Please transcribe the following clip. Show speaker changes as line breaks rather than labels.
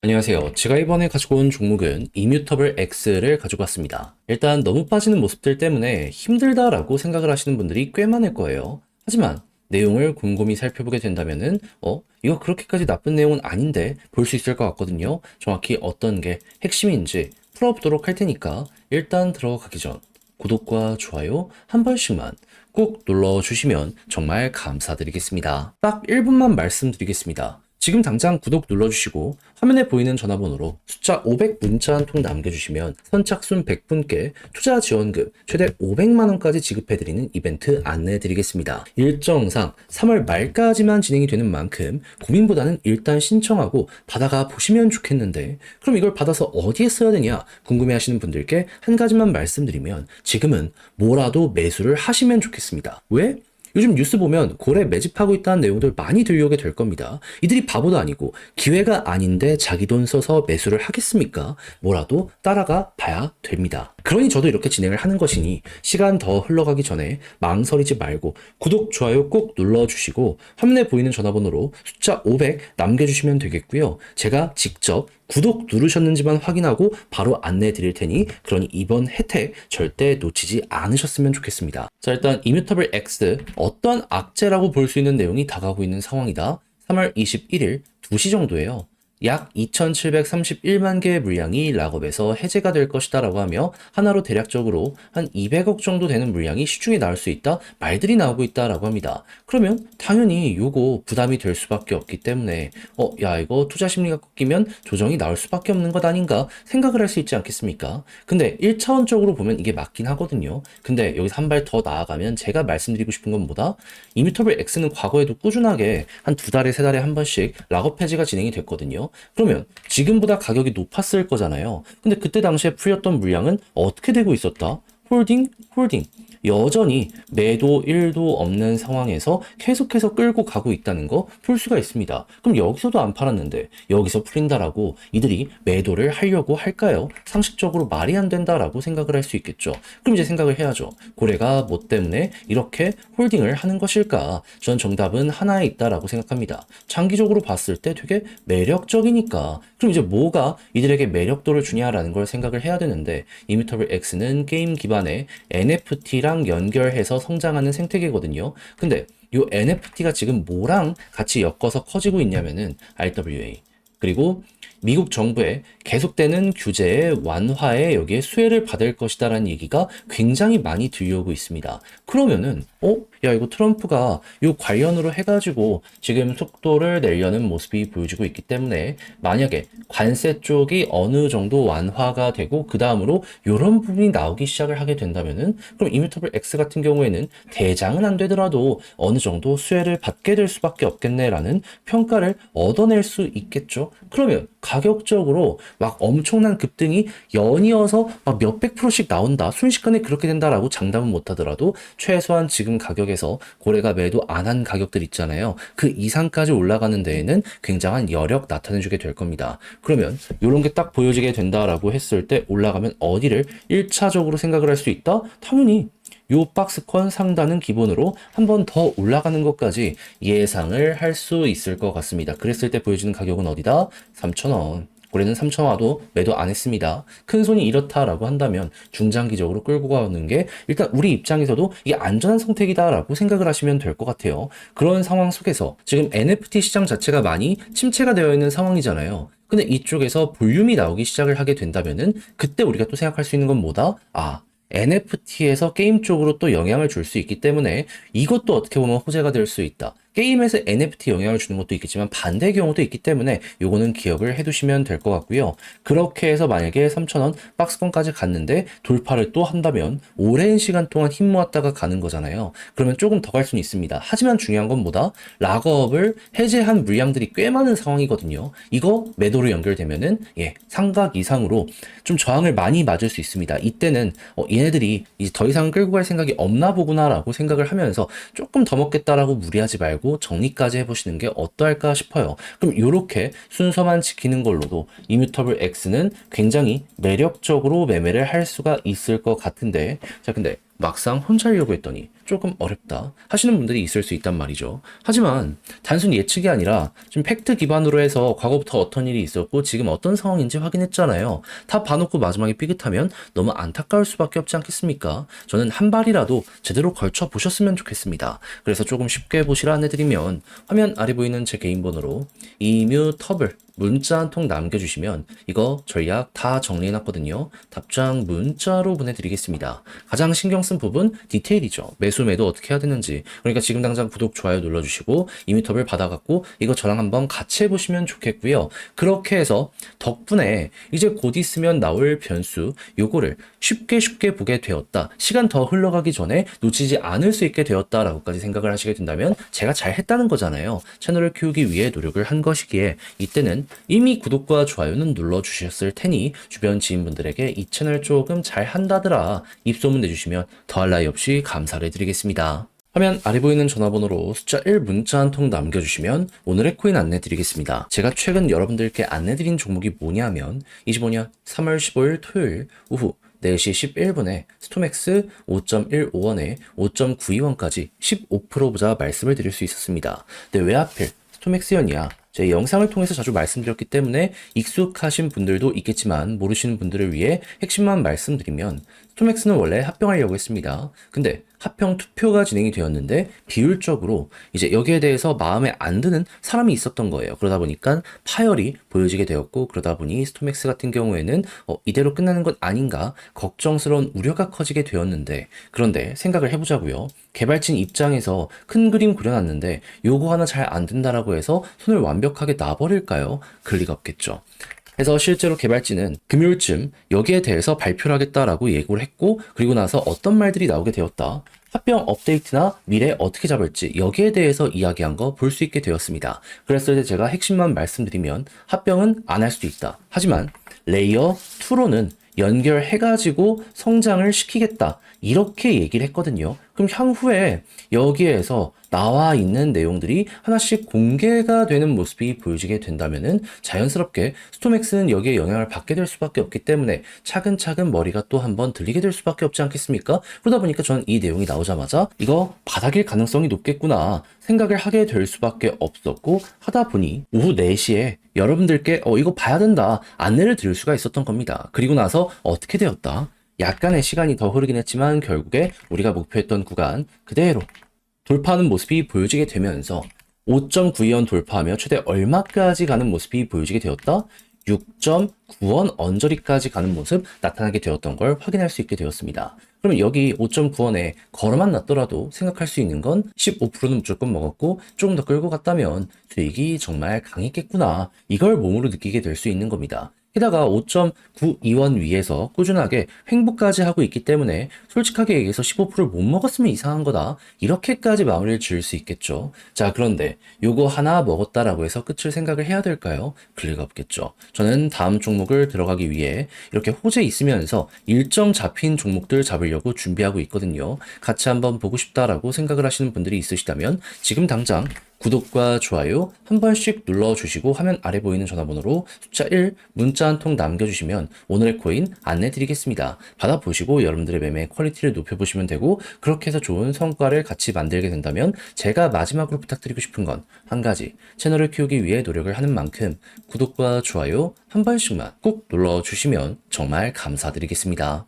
안녕하세요. 제가 이번에 가지고 온 종목은 이뮤터블 X를 가지고 왔습니다. 일단 너무 빠지는 모습들 때문에 힘들다라고 생각을 하시는 분들이 꽤 많을 거예요. 하지만 내용을 곰곰이 살펴보게 된다면은 이거 그렇게까지 나쁜 내용은 아닌데 볼 수 있을 것 같거든요. 정확히 어떤 게 핵심인지 풀어보도록 할 테니까 일단 들어가기 전 구독과 좋아요 한 번씩만 꼭 눌러주시면 정말 감사드리겠습니다. 딱 1분만 말씀드리겠습니다. 지금 당장 구독 눌러주시고 화면에 보이는 전화번호로 숫자 500 문자 한 통 남겨주시면 선착순 100분께 투자 지원금 최대 500만원까지 지급해드리는 이벤트 안내해드리겠습니다. 일정상 3월 말까지만 진행이 되는 만큼 고민보다는 일단 신청하고 받아가 보시면 좋겠는데, 그럼 이걸 받아서 어디에 써야 되냐 궁금해하시는 분들께 한 가지만 말씀드리면 지금은 뭐라도 매수를 하시면 좋겠습니다. 왜? 요즘 뉴스 보면 고래 매집하고 있다는 내용들 많이 들려오게 될 겁니다. 이들이 바보도 아니고 기회가 아닌데 자기 돈 써서 매수를 하겠습니까? 뭐라도 따라가 봐야 됩니다. 그러니 저도 이렇게 진행을 하는 것이니 시간 더 흘러가기 전에 망설이지 말고 구독, 좋아요 꼭 눌러주시고 화면에 보이는 전화번호로 숫자 500 남겨주시면 되겠고요. 제가 직접 구독 누르셨는지만 확인하고 바로 안내해 드릴 테니 그러니 이번 혜택 절대 놓치지 않으셨으면 좋겠습니다. 자, 일단 이뮤터블 X 어떤 악재라고 볼 수 있는 내용이 다가오고 있는 상황이다. 3월 21일 2시 정도예요. 약 2,731만 개의 물량이 락업에서 해제가 될 것이다 라고 하며 하나로 대략적으로 한 200억 정도 되는 물량이 시중에 나올 수 있다 말들이 나오고 있다 라고 합니다. 그러면 당연히 요거 부담이 될 수밖에 없기 때문에 야 이거 투자 심리가 꺾이면 조정이 나올 수밖에 없는 것 아닌가 생각을 할 수 있지 않겠습니까? 근데 1차원적으로 보면 이게 맞긴 하거든요. 근데 여기서 한 발 더 나아가면 제가 말씀드리고 싶은 건 뭐다? 이뮤터블 X는 과거에도 꾸준하게 한 2달에 3달에 한 번씩 락업 해지가 진행이 됐거든요. 그러면 지금보다 가격이 높았을 거잖아요. 근데 그때 당시에 풀렸던 물량은 어떻게 되고 있었다? 홀딩, 홀딩. 여전히 매도 1도 없는 상황에서 계속해서 끌고 가고 있다는 거 볼 수가 있습니다. 그럼 여기서도 안 팔았는데 여기서 풀린다라고 이들이 매도를 하려고 할까요? 상식적으로 말이 안 된다라고 생각을 할 수 있겠죠. 그럼 이제 생각을 해야죠. 고래가 뭐 때문에 이렇게 홀딩을 하는 것일까? 전 정답은 하나에 있다라고 생각합니다. 장기적으로 봤을 때 되게 매력적이니까. 그럼 이제 뭐가 이들에게 매력도를 주냐라는 걸 생각을 해야 되는데, 이뮤터블 X는 게임 기반의 NFT랑 연결해서 성장하는 생태계거든요. 근데 이 NFT가 지금 뭐랑 같이 엮어서 커지고 있냐면은 RWA 그리고 미국 정부의 계속되는 규제의 완화에 여기에 수혜를 받을 것이다라는 얘기가 굉장히 많이 들려오고 있습니다. 그러면은 야 이거 트럼프가 요 관련으로 해가지고 지금 속도를 내려는 모습이 보여지고 있기 때문에 만약에 관세 쪽이 어느 정도 완화가 되고 그 다음으로 요런 부분이 나오기 시작을 하게 된다면은 그럼 이뮤터블 X 같은 경우에는 대장은 안 되더라도 어느 정도 수혜를 받게 될 수밖에 없겠네라는 평가를 얻어낼 수 있겠죠. 그러면 가격적으로 막 엄청난 급등이 연이어서 막 몇백 프로씩 나온다, 순식간에 그렇게 된다라고 장담은 못하더라도 최소한 지금 가격에서 고래가 매도 안 한 가격들 있잖아요. 그 이상까지 올라가는 데에는 굉장한 여력 나타내주게 될 겁니다. 그러면 이런 게 딱 보여지게 된다라고 했을 때 올라가면 어디를 1차적으로 생각을 할 수 있다? 당연히 요 박스권 상단은 기본으로 한 번 더 올라가는 것까지 예상을 할 수 있을 것 같습니다. 그랬을 때 보여지는 가격은 어디다? 3,000원. 올해는 3,000원 와도 매도 안 했습니다. 큰 손이 이렇다라고 한다면 중장기적으로 끌고 가는 게 일단 우리 입장에서도 이게 안전한 선택이다라고 생각을 하시면 될 것 같아요. 그런 상황 속에서 지금 NFT 시장 자체가 많이 침체가 되어 있는 상황이잖아요. 근데 이쪽에서 볼륨이 나오기 시작을 하게 된다면은 그때 우리가 또 생각할 수 있는 건 뭐다? NFT에서 게임 쪽으로 또 영향을 줄 수 있기 때문에 이것도 어떻게 보면 호재가 될 수 있다. 게임에서 NFT 영향을 주는 것도 있겠지만 반대의 경우도 있기 때문에 요거는 기억을 해두시면 될 것 같고요. 그렇게 해서 만약에 3,000원 박스권까지 갔는데 돌파를 또 한다면 오랜 시간 동안 힘 모았다가 가는 거잖아요. 그러면 조금 더 갈 수는 있습니다. 하지만 중요한 건 뭐다? 락업을 해제한 물량들이 꽤 많은 상황이거든요. 이거 매도로 연결되면은 삼각 이상으로 좀 저항을 많이 맞을 수 있습니다. 이때는 얘네들이 이제 더 이상 끌고 갈 생각이 없나 보구나라고 생각을 하면서 조금 더 먹겠다라고 무리하지 말고 정리까지 해보시는 게 어떠할까 싶어요. 그럼 이렇게 순서만 지키는 걸로도 이뮤터블 X는 굉장히 매력적으로 매매를 할 수가 있을 것 같은데, 자 근데 막상 혼자 하려고 했더니 조금 어렵다 하시는 분들이 있을 수 있단 말이죠. 하지만 단순 예측이 아니라 좀 팩트 기반으로 해서 과거부터 어떤 일이 있었고 지금 어떤 상황인지 확인했잖아요. 다 봐놓고 마지막에 삐끗하면 너무 안타까울 수밖에 없지 않겠습니까? 저는 한 발이라도 제대로 걸쳐 보셨으면 좋겠습니다. 그래서 조금 쉽게 보시라 안내드리면 화면 아래 보이는 제 개인 번호로 이뮤터블 문자 한 통 남겨주시면 이거 전략 다 정리해놨거든요. 답장 문자로 보내드리겠습니다. 가장 신경 쓴 부분 디테일이죠. 매수 매도 어떻게 해야 되는지. 그러니까 지금 당장 구독 좋아요 눌러주시고 이미터블 받아갖고 이거 저랑 한번 같이 해보시면 좋겠고요. 그렇게 해서 덕분에 이제 곧 있으면 나올 변수 요거를 쉽게 보게 되었다. 시간 더 흘러가기 전에 놓치지 않을 수 있게 되었다라고까지 생각을 하시게 된다면 제가 잘 했다는 거잖아요. 채널을 키우기 위해 노력을 한 것이기에 이때는 이미 구독과 좋아요는 눌러주셨을 테니 주변 지인분들에게 이 채널 조금 잘 한다더라 입소문 내주시면 더할 나위 없이 감사를 드리겠습니다. 화면 아래 보이는 전화번호로 숫자 1 문자 한 통 남겨주시면 오늘의 코인 안내 드리겠습니다. 제가 최근 여러분들께 안내드린 종목이 뭐냐면 25년 3월 15일 토요일 오후 4시 11분에 스톰엑스 5.15원에 5.92원까지 15% 보자 말씀을 드릴 수 있었습니다. 근데 왜 하필 스톰엑스연이야? 제 영상을 통해서 자주 말씀드렸기 때문에 익숙하신 분들도 있겠지만 모르시는 분들을 위해 핵심만 말씀드리면 스톰엑스는 원래 합병하려고 했습니다. 근데 합병 투표가 진행이 되었는데 비율적으로 이제 여기에 대해서 마음에 안 드는 사람이 있었던 거예요. 그러다 보니까 파열이 보여지게 되었고 그러다 보니 스톰엑스 같은 경우에는 이대로 끝나는 것 아닌가 걱정스러운 우려가 커지게 되었는데 그런데 생각을 해보자고요. 개발진 입장에서 큰 그림 그려놨는데 요거 하나 잘 안 된다라고 해서 손을 완벽하게 놔버릴까요? 그럴 리가 없겠죠. 그래서 실제로 개발진은 금요일쯤 여기에 대해서 발표를 하겠다라고 예고를 했고 그리고 나서 어떤 말들이 나오게 되었다. 합병 업데이트나 미래 어떻게 잡을지 여기에 대해서 이야기한 거 볼 수 있게 되었습니다. 그랬을 때 제가 핵심만 말씀드리면 합병은 안 할 수도 있다. 하지만 레이어 2로는 연결해가지고 성장을 시키겠다. 이렇게 얘기를 했거든요. 그럼 향후에 여기에서 나와 있는 내용들이 하나씩 공개가 되는 모습이 보여지게 된다면은 자연스럽게 스톰엑스는 여기에 영향을 받게 될 수밖에 없기 때문에 차근차근 머리가 또 한번 들리게 될 수밖에 없지 않겠습니까? 그러다 보니까 저는 이 내용이 나오자마자 이거 바닥일 가능성이 높겠구나 생각을 하게 될 수밖에 없었고 하다 보니 오후 4시에 여러분들께 이거 봐야 된다 안내를 드릴 수가 있었던 겁니다. 그리고 나서 어떻게 되었다? 약간의 시간이 더 흐르긴 했지만 결국에 우리가 목표했던 구간 그대로 돌파하는 모습이 보여지게 되면서 5.92원 돌파하며 최대 얼마까지 가는 모습이 보여지게 되었다? 6.9원 언저리까지 가는 모습 나타나게 되었던 걸 확인할 수 있게 되었습니다. 그러면 여기 5.9원에 걸어만 놨더라도 생각할 수 있는 건 15%는 무조건 먹었고 조금 더 끌고 갔다면 수익이 정말 강했겠구나. 이걸 몸으로 느끼게 될 수 있는 겁니다. 게다가 5.92원 위에서 꾸준하게 횡보까지 하고 있기 때문에 솔직하게 얘기해서 15%를 못 먹었으면 이상한 거다. 이렇게까지 마무리를 지을 수 있겠죠. 자, 그런데 요거 하나 먹었다라고 해서 끝을 생각을 해야 될까요? 그럴 리가 없겠죠. 저는 다음 종목을 들어가기 위해 이렇게 호재 있으면서 일정 잡힌 종목들 잡으려고 준비하고 있거든요. 같이 한번 보고 싶다라고 생각을 하시는 분들이 있으시다면 지금 당장 구독과 좋아요 한 번씩 눌러주시고 화면 아래 보이는 전화번호로 숫자 1 문자 한 통 남겨주시면 오늘의 코인 안내드리겠습니다. 받아보시고 여러분들의 매매 퀄리티를 높여보시면 되고 그렇게 해서 좋은 성과를 같이 만들게 된다면 제가 마지막으로 부탁드리고 싶은 건 한 가지 채널을 키우기 위해 노력을 하는 만큼 구독과 좋아요 한 번씩만 꼭 눌러주시면 정말 감사드리겠습니다.